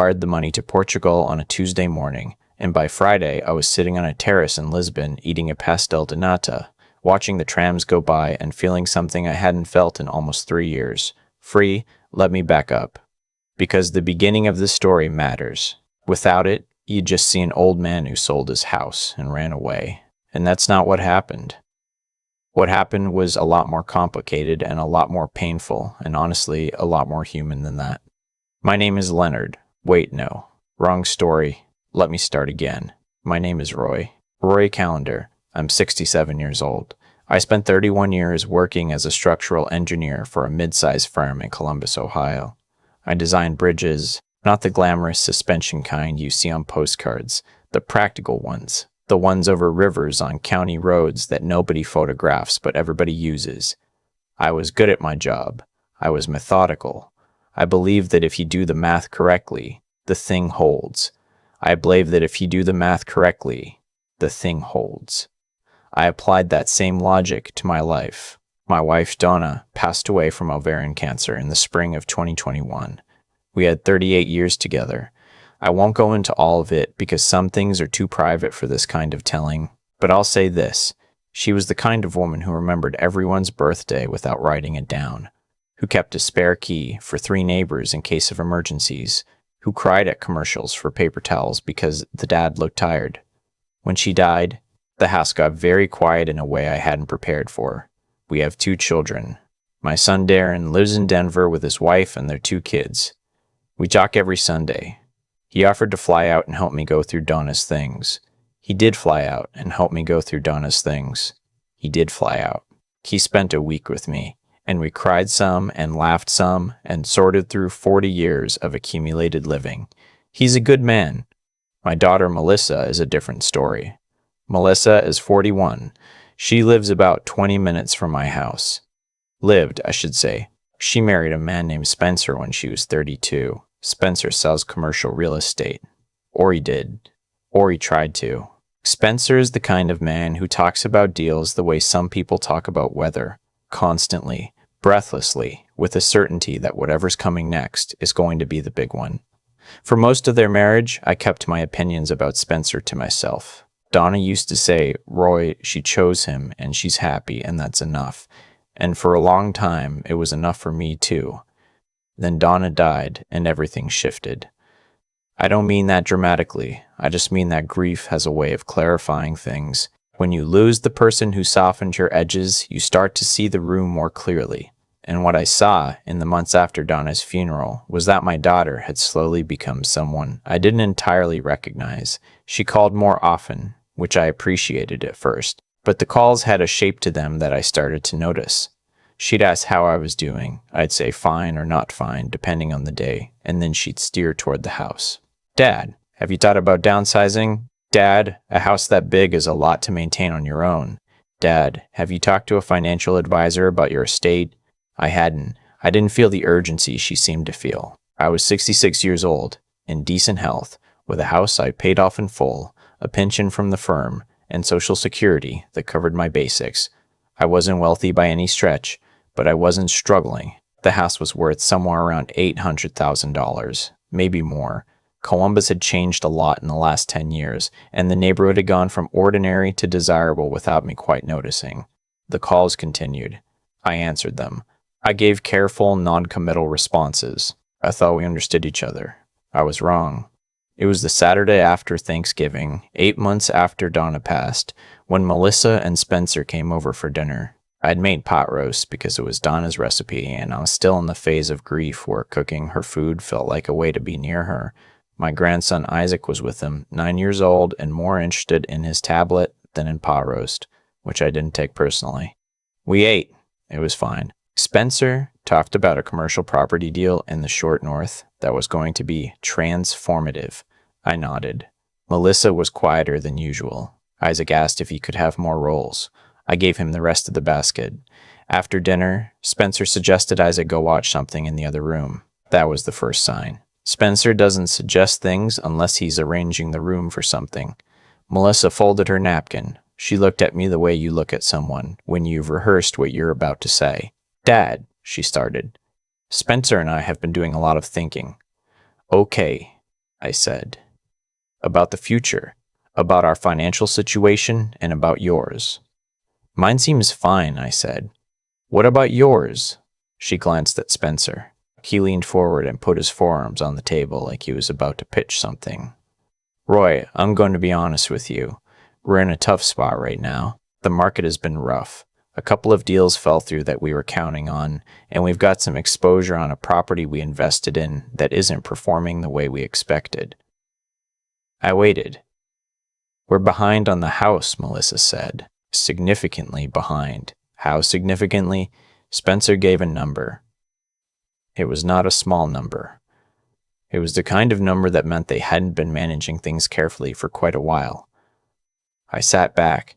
wired the money to Portugal on a Tuesday morning, and by Friday I was sitting on a terrace in Lisbon eating a pastel de nata, watching the trams go by and feeling something I hadn't felt in almost 3 years. Free, let me back up. Because the beginning of this story matters. Without it, you'd just see an old man who sold his house and ran away. And that's not what happened. What happened was a lot more complicated and a lot more painful, and honestly, a lot more human than that. My name is Leonard. Wait, no. Wrong story. Let me start again. My name is Roy Callender. I'm 67 years old. I spent 31 years working as a structural engineer for a mid-sized firm in Columbus, Ohio. I designed bridges, not the glamorous suspension kind you see on postcards, the practical ones, the ones over rivers on county roads that nobody photographs but everybody uses. I was good at my job. I was methodical. I believed that if you do the math correctly, the thing holds. I believe that if you do the math correctly, the thing holds. I applied that same logic to my life. My wife, Donna, passed away from ovarian cancer in the spring of 2021. We had 38 years together. I won't go into all of it because some things are too private for this kind of telling, but I'll say this. She was the kind of woman who remembered everyone's birthday without writing it down, who kept a spare key for 3 neighbors in case of emergencies, who cried at commercials for paper towels because the dad looked tired. When she died, the house got very quiet in a way I hadn't prepared for. We have 2 children. My son Darren lives in Denver with his wife and their 2 kids. We talk every Sunday. He offered to fly out and help me go through Donna's things. He did fly out and help me go through Donna's things. He did fly out. He spent a week with me, and we cried some and laughed some and sorted through 40 years of accumulated living. He's a good man. My daughter Melissa is a different story. Melissa is 41. She lives about 20 minutes from my house. Lived, I should say. She married a man named Spencer when she was 32. Spencer sells commercial real estate. Or he did. Or he tried to. Spencer is the kind of man who talks about deals the way some people talk about weather. Constantly, breathlessly, with a certainty that whatever's coming next is going to be the big one. For most of their marriage, I kept my opinions about Spencer to myself. Donna used to say, Roy, she chose him and she's happy and that's enough. And for a long time, it was enough for me too. Then Donna died and everything shifted. I don't mean that dramatically. I just mean that grief has a way of clarifying things. When you lose the person who softened your edges, you start to see the room more clearly. And what I saw in the months after Donna's funeral was that my daughter had slowly become someone I didn't entirely recognize. She called more often, which I appreciated at first, but the calls had a shape to them that I started to notice. She'd ask how I was doing. I'd say fine or not fine, depending on the day, and then she'd steer toward the house. Dad, have you thought about downsizing? Dad, a house that big is a lot to maintain on your own. Dad, have you talked to a financial advisor about your estate? I hadn't. I didn't feel the urgency she seemed to feel. I was 66 years old, in decent health, with a house I paid off in full, a pension from the firm, and Social Security that covered my basics. I wasn't wealthy by any stretch, but I wasn't struggling. The house was worth somewhere around $800,000, maybe more. Columbus had changed a lot in the last 10 years, and the neighborhood had gone from ordinary to desirable without me quite noticing. The calls continued. I answered them. I gave careful, non-committal responses. I thought we understood each other. I was wrong. It was the Saturday after Thanksgiving, 8 months after Donna passed, when Melissa and Spencer came over for dinner. I'd made pot roast because it was Donna's recipe, and I was still in the phase of grief where cooking her food felt like a way to be near her. My grandson Isaac was with him, 9 years old and more interested in his tablet than in pot roast, which I didn't take personally. We ate. It was fine. Spencer talked about a commercial property deal in the short north that was going to be transformative. I nodded. Melissa was quieter than usual. Isaac asked if he could have more rolls. I gave him the rest of the basket. After dinner, Spencer suggested Isaac go watch something in the other room. That was the first sign. Spencer doesn't suggest things unless he's arranging the room for something. Melissa folded her napkin. She looked at me the way you look at someone when you've rehearsed what you're about to say. Dad, she started. Spencer and I have been doing a lot of thinking. Okay, I said. About the future, about our financial situation, and about yours. Mine seems fine, I said. What about yours? She glanced at Spencer. He leaned forward and put his forearms on the table like he was about to pitch something. Roy, I'm going to be honest with you. We're in a tough spot right now. The market has been rough. A couple of deals fell through that we were counting on, and we've got some exposure on a property we invested in that isn't performing the way we expected. I waited. We're behind on the house, Melissa said. Significantly behind. How significantly? Spencer gave a number. It was not a small number. It was the kind of number that meant they hadn't been managing things carefully for quite a while. I sat back.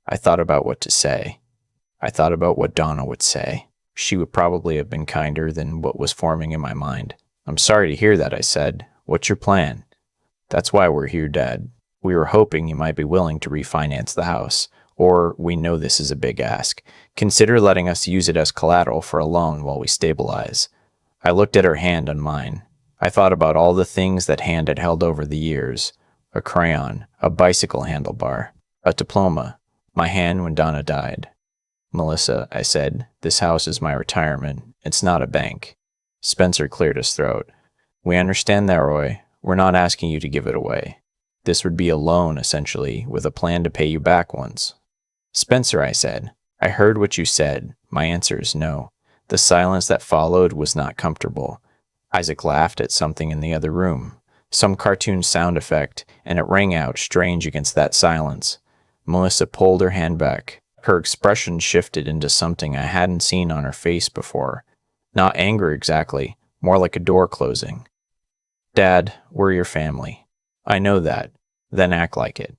I thought about what to say. I thought about what Donna would say. She would probably have been kinder than what was forming in my mind. I'm sorry to hear that, I said. What's your plan? That's why we're here, Dad. We were hoping you might be willing to refinance the house. Or, we know this is a big ask. Consider letting us use it as collateral for a loan while we stabilize. I looked at her hand on mine. I thought about all the things that hand had held over the years. A crayon, a bicycle handlebar, a diploma, my hand when Donna died. Melissa, I said, this house is my retirement. It's not a bank. Spencer cleared his throat. We understand that, Roy. We're not asking you to give it away. This would be a loan, essentially, with a plan to pay you back once. Spencer, I said, I heard what you said. My answer is no. The silence that followed was not comfortable. Isaac laughed at something in the other room, some cartoon sound effect, and it rang out strange against that silence. Melissa pulled her hand back. Her expression shifted into something I hadn't seen on her face before. Not anger exactly, more like a door closing. Dad, we're your family. I know that. Then act like it.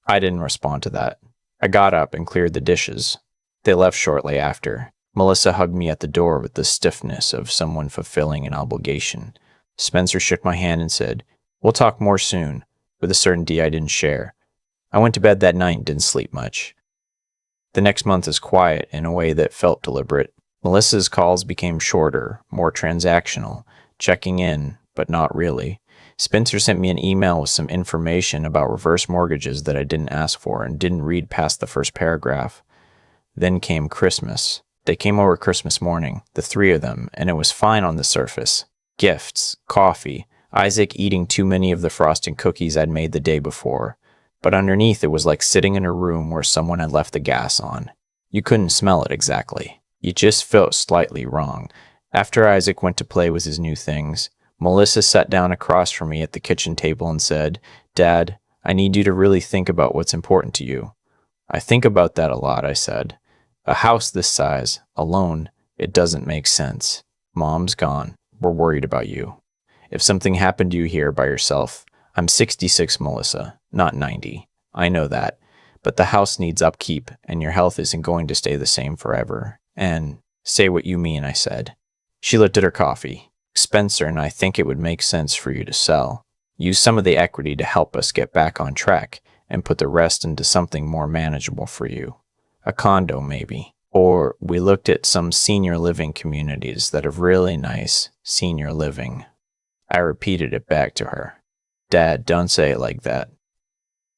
I didn't respond to that. I got up and cleared the dishes. They left shortly after. Melissa hugged me at the door with the stiffness of someone fulfilling an obligation. Spencer shook my hand and said, We'll talk more soon, with a certainty I didn't share. I went to bed that night and didn't sleep much. The next month is quiet in a way that felt deliberate. Melissa's calls became shorter, more transactional, checking in, but not really. Spencer sent me an email with some information about reverse mortgages that I didn't ask for and didn't read past the first paragraph. Then came Christmas. They came over Christmas morning, the three of them, and it was fine on the surface. Gifts, coffee, Isaac eating too many of the frosted cookies I'd made the day before. But underneath it was like sitting in a room where someone had left the gas on. You couldn't smell it exactly. You just felt slightly wrong. After Isaac went to play with his new things, Melissa sat down across from me at the kitchen table and said, Dad, I need you to really think about what's important to you. I think about that a lot, I said. A house this size, alone, it doesn't make sense. Mom's gone. We're worried about you. If something happened to you here by yourself, I'm 66, Melissa, not 90. I know that. But the house needs upkeep, and your health isn't going to stay the same forever. And say what you mean, I said. She looked at her coffee. Spencer and I think it would make sense for you to sell. Use some of the equity to help us get back on track, and put the rest into something more manageable for you. A condo, maybe. Or we looked at some senior living communities that have really nice senior living. I repeated it back to her. Dad, don't say it like that.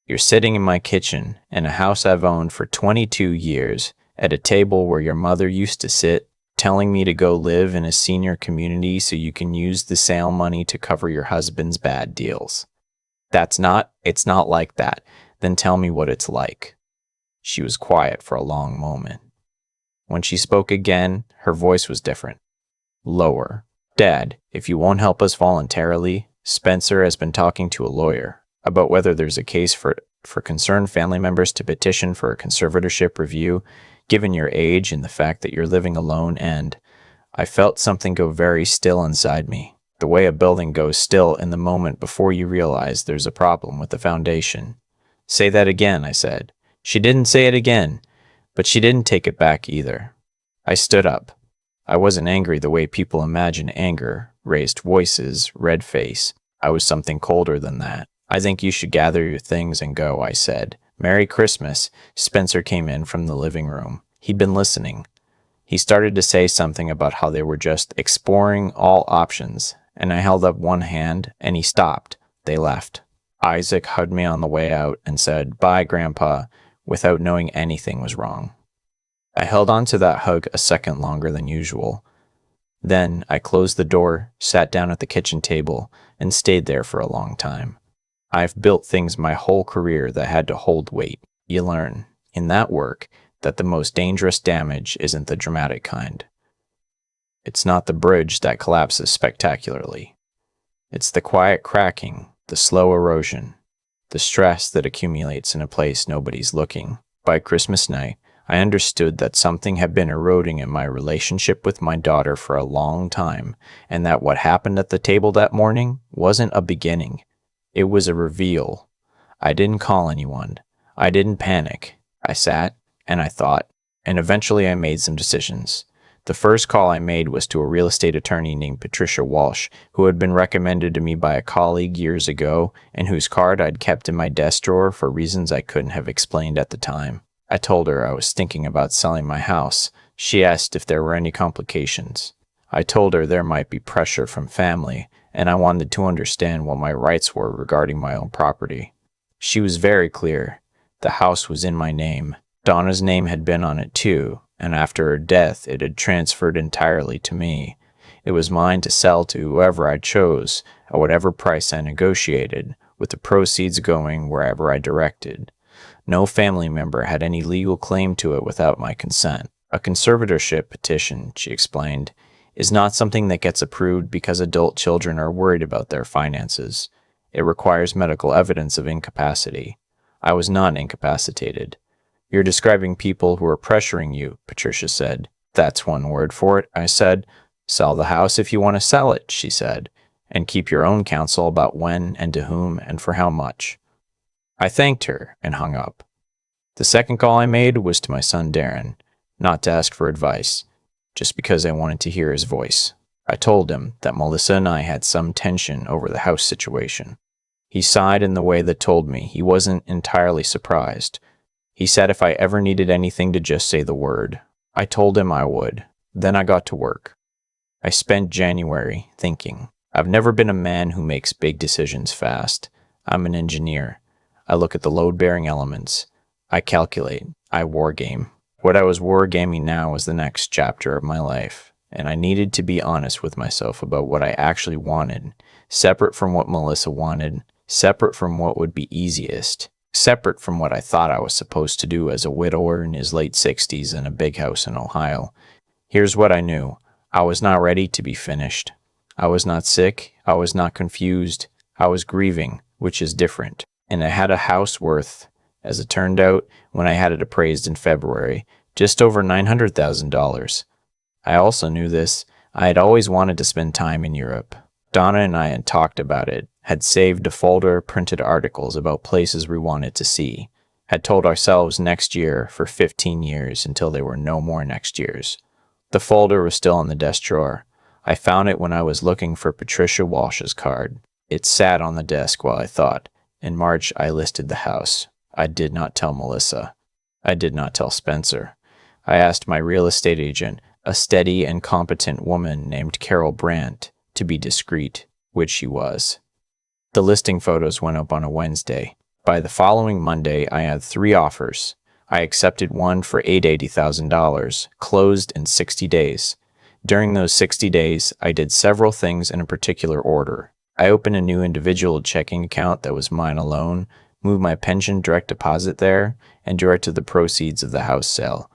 You're sitting in my kitchen in a house I've owned for 22 years at a table where your mother used to sit, telling me to go live in a senior community so you can use the sale money to cover your husband's bad deals. It's not like that. Then tell me what it's like. She was quiet for a long moment. When she spoke again, her voice was different. Lower. Dad, if you won't help us voluntarily, Spencer has been talking to a lawyer about whether there's a case for concerned family members to petition for a conservatorship review, given your age and the fact that you're living alone, and I felt something go very still inside me, the way a building goes still in the moment before you realize there's a problem with the foundation. Say that again, I said. She didn't say it again, but she didn't take it back either. I stood up. I wasn't angry the way people imagine anger, raised voices, red face. I was something colder than that. I think you should gather your things and go, I said. Merry Christmas. Spencer came in from the living room. He'd been listening. He started to say something about how they were just exploring all options, and I held up one hand, and he stopped. They left. Isaac hugged me on the way out and said, "Bye, Grandpa," without knowing anything was wrong. I held on to that hug a second longer than usual. Then I closed the door, sat down at the kitchen table, and stayed there for a long time. I've built things my whole career that had to hold weight. You learn, in that work, that the most dangerous damage isn't the dramatic kind. It's not the bridge that collapses spectacularly. It's the quiet cracking, the slow erosion, the stress that accumulates in a place nobody's looking. By Christmas night, I understood that something had been eroding in my relationship with my daughter for a long time, and that what happened at the table that morning wasn't a beginning. It was a reveal. I didn't call anyone. I didn't panic. I sat, and I thought, and eventually I made some decisions. The first call I made was to a real estate attorney named Patricia Walsh, who had been recommended to me by a colleague years ago, and whose card I'd kept in my desk drawer for reasons I couldn't have explained at the time. I told her I was thinking about selling my house. She asked if there were any complications. I told her there might be pressure from family, and I wanted to understand what my rights were regarding my own property. She was very clear. The house was in my name. Donna's name had been on it too, and after her death it had transferred entirely to me. It was mine to sell to whoever I chose, at whatever price I negotiated, with the proceeds going wherever I directed. No family member had any legal claim to it without my consent. A conservatorship petition, she explained, is not something that gets approved because adult children are worried about their finances. It requires medical evidence of incapacity. I was not incapacitated. "You're describing people who are pressuring you," Patricia said. "That's one word for it," I said. "Sell the house if you want to sell it," she said, "and keep your own counsel about when and to whom and for how much." I thanked her and hung up. The second call I made was to my son Darren, not to ask for advice, just because I wanted to hear his voice. I told him that Melissa and I had some tension over the house situation. He sighed in the way that told me he wasn't entirely surprised. He said if I ever needed anything to just say the word. I told him I would. Then I got to work. I spent January thinking. I've never been a man who makes big decisions fast. I'm an engineer. I look at the load-bearing elements. I calculate. I wargame. What I was wargaming now was the next chapter of my life, and I needed to be honest with myself about what I actually wanted, separate from what Melissa wanted, separate from what would be easiest, separate from what I thought I was supposed to do as a widower in his late 60s in a big house in Ohio. Here's what I knew. I was not ready to be finished. I was not sick. I was not confused. I was grieving, which is different. And I had a house worth, as it turned out, when I had it appraised in February, just over $900,000. I also knew this. I had always wanted to spend time in Europe. Donna and I had talked about it, had saved a folder of printed articles about places we wanted to see, had told ourselves next year for 15 years until there were no more next years. The folder was still in the desk drawer. I found it when I was looking for Patricia Walsh's card. It sat on the desk while I thought. In March, I listed the house. I did not tell Melissa. I did not tell Spencer. I asked my real estate agent, a steady and competent woman named Carol Brandt, to be discreet, which she was. The listing photos went up on a Wednesday. By the following Monday, I had 3 offers. I accepted one for $880,000, closed in 60 days. During those 60 days, I did several things in a particular order. I opened a new individual checking account that was mine alone, moved my pension direct deposit there, and directed the proceeds of the house sale.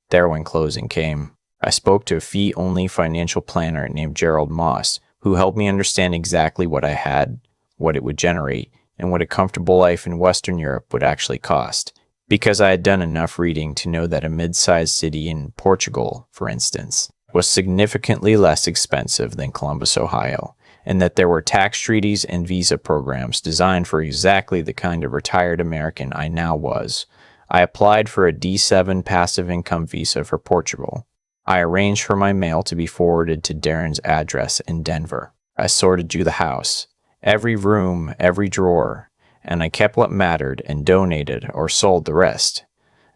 There when closing came. I spoke to a fee-only financial planner named Gerald Moss, who helped me understand exactly what I had, what it would generate, and what a comfortable life in Western Europe would actually cost. Because I had done enough reading to know that a mid-sized city in Portugal, for instance, was significantly less expensive than Columbus, Ohio, and that there were tax treaties and visa programs designed for exactly the kind of retired American I now was. I applied for a D7 passive income visa for Portugal. I arranged for my mail to be forwarded to Darren's address in Denver. I sorted through the house, every room, every drawer, and I kept what mattered and donated or sold the rest.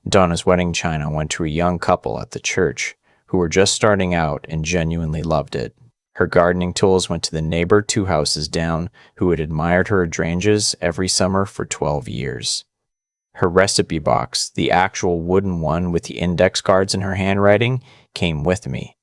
Donna's wedding china went to a young couple at the church who were just starting out and genuinely loved it. Her gardening tools went to the neighbor 2 houses down who had admired her hydrangeas every summer for 12 years. Her recipe box, the actual wooden one with the index cards in her handwriting, came with me.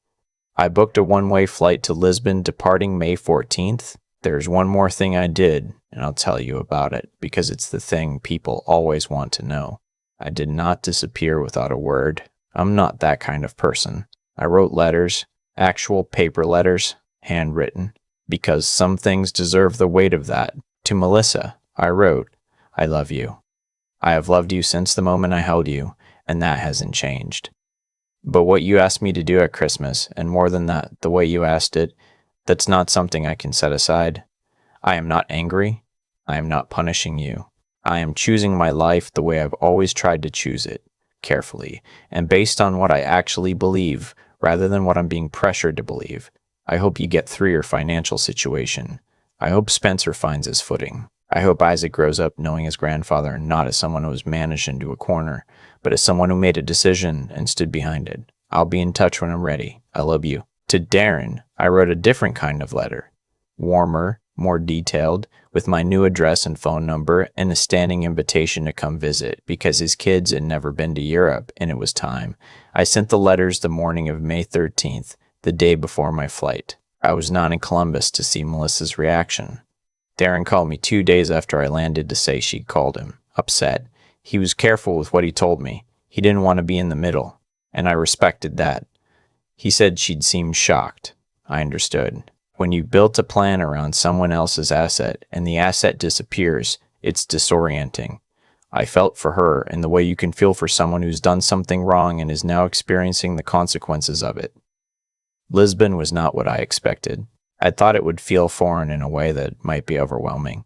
I booked a one-way flight to Lisbon departing May 14th. There's one more thing I did, and I'll tell you about it because it's the thing people always want to know. I did not disappear without a word. I'm not that kind of person. I wrote letters, actual paper letters, handwritten, because some things deserve the weight of that. To Melissa, I wrote, "I love you. I have loved you since the moment I held you, and that hasn't changed. But what you asked me to do at Christmas, and more than that, the way you asked it, that's not something I can set aside. I am not angry. I am not punishing you. I am choosing my life the way I've always tried to choose it, carefully, and based on what I actually believe, rather than what I'm being pressured to believe. I hope you get through your financial situation. I hope Spencer finds his footing. I hope Isaac grows up knowing his grandfather not as someone who was managed into a corner, but as someone who made a decision and stood behind it. I'll be in touch when I'm ready. I love you." To Darren, I wrote a different kind of letter. Warmer, more detailed, with my new address and phone number and a standing invitation to come visit because his kids had never been to Europe and it was time. I sent the letters the morning of May 13th, the day before my flight. I was not in Columbus to see Melissa's reaction. Darren called me 2 days after I landed to say she'd called him, upset. He was careful with what he told me. He didn't want to be in the middle, and I respected that. He said she'd seemed shocked. I understood. When you built a plan around someone else's asset and the asset disappears, it's disorienting. I felt for her in the way you can feel for someone who's done something wrong and is now experiencing the consequences of it. Lisbon was not what I expected. I thought it would feel foreign in a way that might be overwhelming.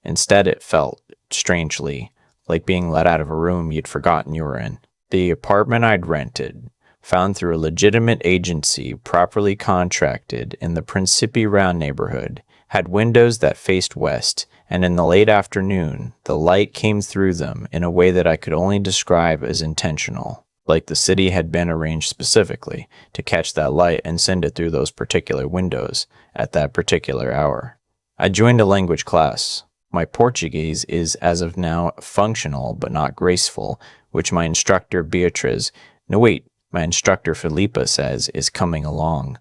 Instead, it felt, strangely, like being let out of a room you'd forgotten you were in. The apartment I'd rented, found through a legitimate agency properly contracted in the Principi Round neighborhood, had windows that faced west, and in the late afternoon, the light came through them in a way that I could only describe as intentional, like the city had been arranged specifically to catch that light and send it through those particular windows at that particular hour. I joined a language class. My Portuguese is, as of now, functional but not graceful, which my instructor my instructor Felipa says is coming along.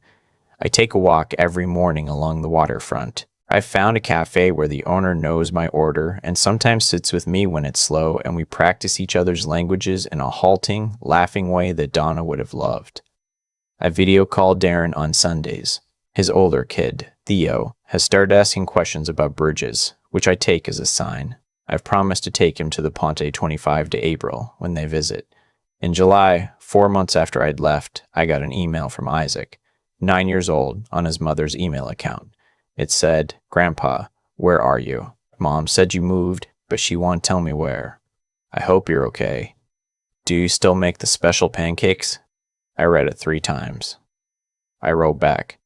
I take a walk every morning along the waterfront. I've found a cafe where the owner knows my order and sometimes sits with me when it's slow, and we practice each other's languages in a halting, laughing way that Donna would have loved. I video call Darren on Sundays. His older kid, Theo, has started asking questions about bridges, which I take as a sign. I've promised to take him to the Ponte 25 to April when they visit. In July, 4 months after I'd left, I got an email from Isaac, 9 years old, on his mother's email account. It said, "Grandpa, where are you? Mom said you moved, but she won't tell me where. I hope you're okay. Do you still make the special pancakes?" I read it 3 times. I wrote back.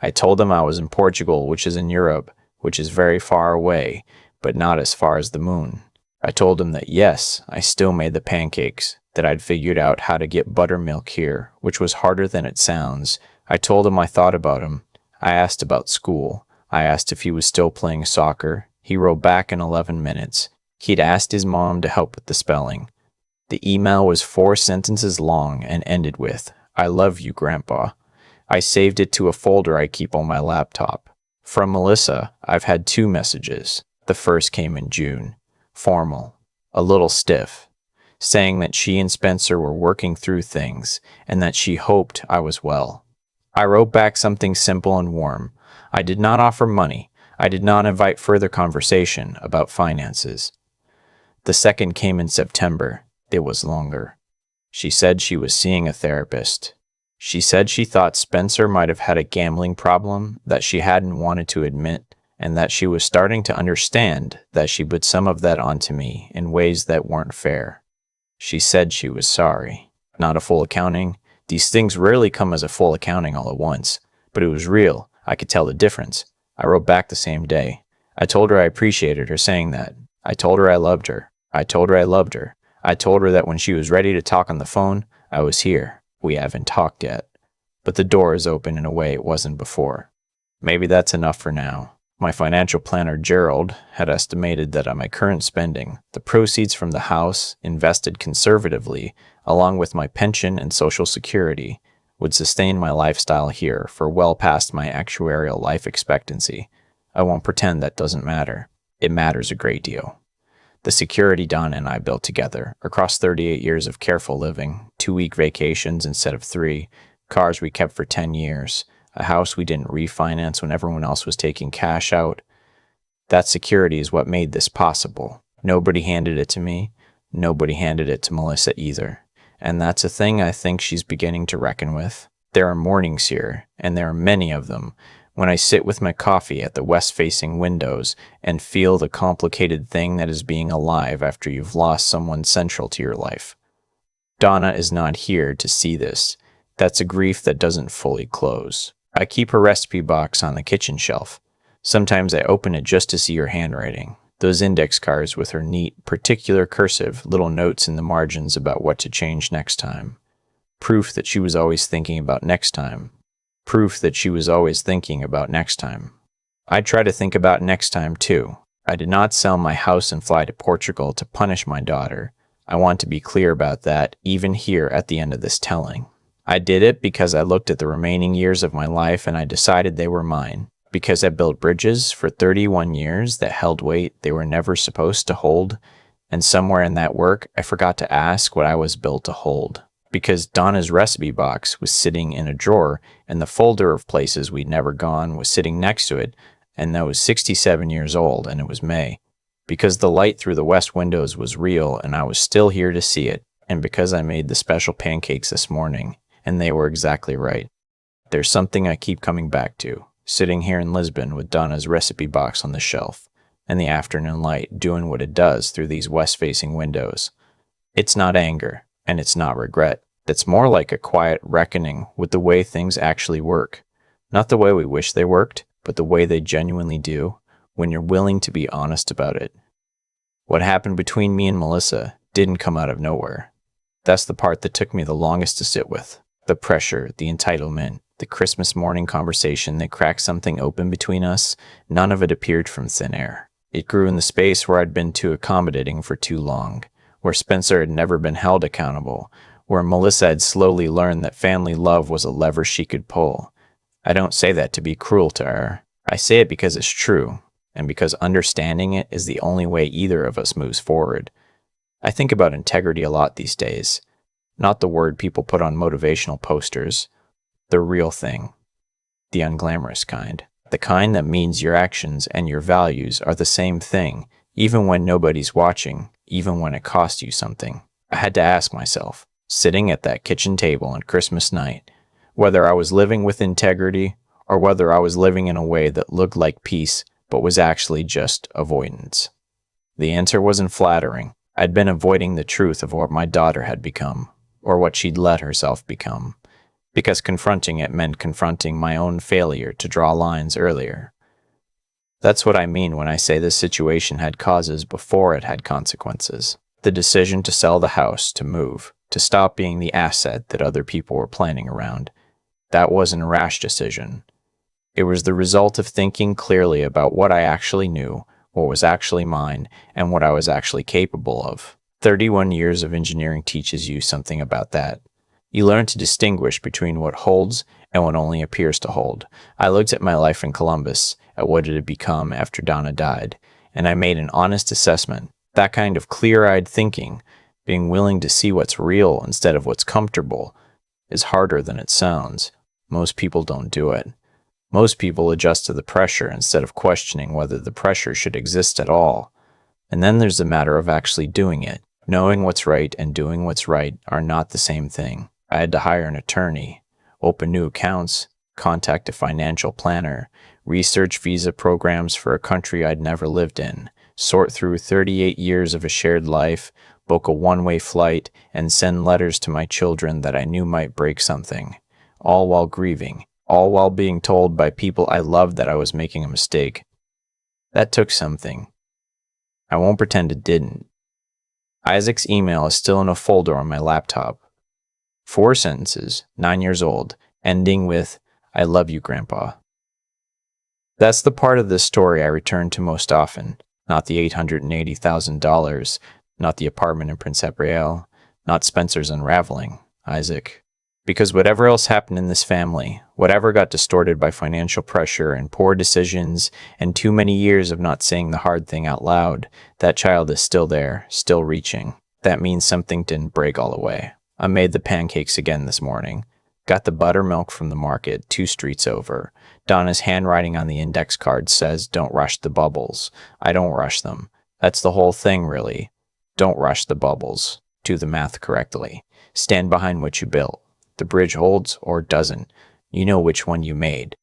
I told him I was in Portugal, which is in Europe, which is very far away, but not as far as the moon. I told him that yes, I still made the pancakes, that I'd figured out how to get buttermilk here, which was harder than it sounds. I told him I thought about him. I asked about school. I asked if he was still playing soccer. He wrote back in 11 minutes. He'd asked his mom to help with the spelling. The email was 4 sentences long and ended with, "I love you, Grandpa." I saved it to a folder I keep on my laptop. From Melissa, I've had 2 messages. The first came in June. Formal. A little stiff. Saying that she and Spencer were working through things and that she hoped I was well. I wrote back something simple and warm. I did not offer money. I did not invite further conversation about finances. The second came in September. It was longer. She said she was seeing a therapist. She said she thought Spencer might have had a gambling problem that she hadn't wanted to admit, and that she was starting to understand that she put some of that onto me in ways that weren't fair. She said she was sorry. Not a full accounting. These things rarely come as a full accounting all at once, but it was real. I could tell the difference. I wrote back the same day. I told her I appreciated her saying that. I told her I loved her. I told her I loved her. I told her that when she was ready to talk on the phone, I was here. We haven't talked yet. But the door is open in a way it wasn't before. Maybe that's enough for now. My financial planner, Gerald, had estimated that on my current spending, the proceeds from the house, invested conservatively, along with my pension and Social Security, would sustain my lifestyle here for well past my actuarial life expectancy. I won't pretend that doesn't matter. It matters a great deal. The security Donna and I built together, across 38 years of careful living, 2-week vacations instead of 3, cars we kept for 10 years, a house we didn't refinance when everyone else was taking cash out. That security is what made this possible. Nobody handed it to me. Nobody handed it to Melissa either. And that's a thing I think she's beginning to reckon with. There are mornings here, and there are many of them, when I sit with my coffee at the west-facing windows and feel the complicated thing that is being alive after you've lost someone central to your life. Donna is not here to see this. That's a grief that doesn't fully close. I keep her recipe box on the kitchen shelf. Sometimes I open it just to see her handwriting. Those index cards with her neat, particular cursive, little notes in the margins about what to change next time. Proof that she was always thinking about next time. Proof that she was always thinking about next time. I try to think about next time too. I did not sell my house and fly to Portugal to punish my daughter. I want to be clear about that, even here at the end of this telling. I did it because I looked at the remaining years of my life and I decided they were mine. Because I built bridges for 31 years that held weight they were never supposed to hold, and somewhere in that work I forgot to ask what I was built to hold. Because Donna's recipe box was sitting in a drawer, and the folder of places we'd never gone was sitting next to it, and that was 67 years old, and it was May. Because the light through the west windows was real, and I was still here to see it, and because I made the special pancakes this morning, and they were exactly right. There's something I keep coming back to, sitting here in Lisbon with Donna's recipe box on the shelf, and the afternoon light doing what it does through these west-facing windows. It's not anger, and it's not regret. It's more like a quiet reckoning with the way things actually work. Not the way we wish they worked, but the way they genuinely do, when you're willing to be honest about it. What happened between me and Melissa didn't come out of nowhere. That's the part that took me the longest to sit with. The pressure, the entitlement, the Christmas morning conversation that cracked something open between us, none of it appeared from thin air. It grew in the space where I'd been too accommodating for too long, where Spencer had never been held accountable, where Melissa had slowly learned that family love was a lever she could pull. I don't say that to be cruel to her. I say it because it's true, and because understanding it is the only way either of us moves forward. I think about integrity a lot these days. Not the word people put on motivational posters. The real thing. The unglamorous kind. The kind that means your actions and your values are the same thing, even when nobody's watching, even when it costs you something. I had to ask myself, sitting at that kitchen table on Christmas night, whether I was living with integrity or whether I was living in a way that looked like peace but was actually just avoidance. The answer wasn't flattering. I'd been avoiding the truth of what my daughter had become, or what she'd let herself become, because confronting it meant confronting my own failure to draw lines earlier. That's what I mean when I say this situation had causes before it had consequences. The decision to sell the house, to move, to stop being the asset that other people were planning around. That wasn't a rash decision. It was the result of thinking clearly about what I actually knew, what was actually mine, and what I was actually capable of. 31 years of engineering teaches you something about that. You learn to distinguish between what holds and what only appears to hold. I looked at my life in Columbus, at what it had become after Donna died, and I made an honest assessment. That kind of clear-eyed thinking, being willing to see what's real instead of what's comfortable, is harder than it sounds. Most people don't do it. Most people adjust to the pressure instead of questioning whether the pressure should exist at all. And then there's the matter of actually doing it. Knowing what's right and doing what's right are not the same thing. I had to hire an attorney, open new accounts, contact a financial planner, research visa programs for a country I'd never lived in, sort through 38 years of a shared life, book a one-way flight, and send letters to my children that I knew might break something, all while grieving, all while being told by people I loved that I was making a mistake. That took something. I won't pretend it didn't. Isaac's email is still in a folder on my laptop. 4 sentences, 9 years old, ending with, "I love you, Grandpa." That's the part of this story I return to most often. Not the $880,000, not the apartment in Prince Gabriel, not Spencer's unraveling, Isaac. Because whatever else happened in this family, whatever got distorted by financial pressure and poor decisions and too many years of not saying the hard thing out loud, that child is still there, still reaching. That means something didn't break all the way. I made the pancakes again this morning. Got the buttermilk from the market 2 streets over. Donna's handwriting on the index card says, "Don't rush the bubbles." I don't rush them. That's the whole thing, really. Don't rush the bubbles. Do the math correctly. Stand behind what you built. The bridge holds or doesn't. You know which one you made.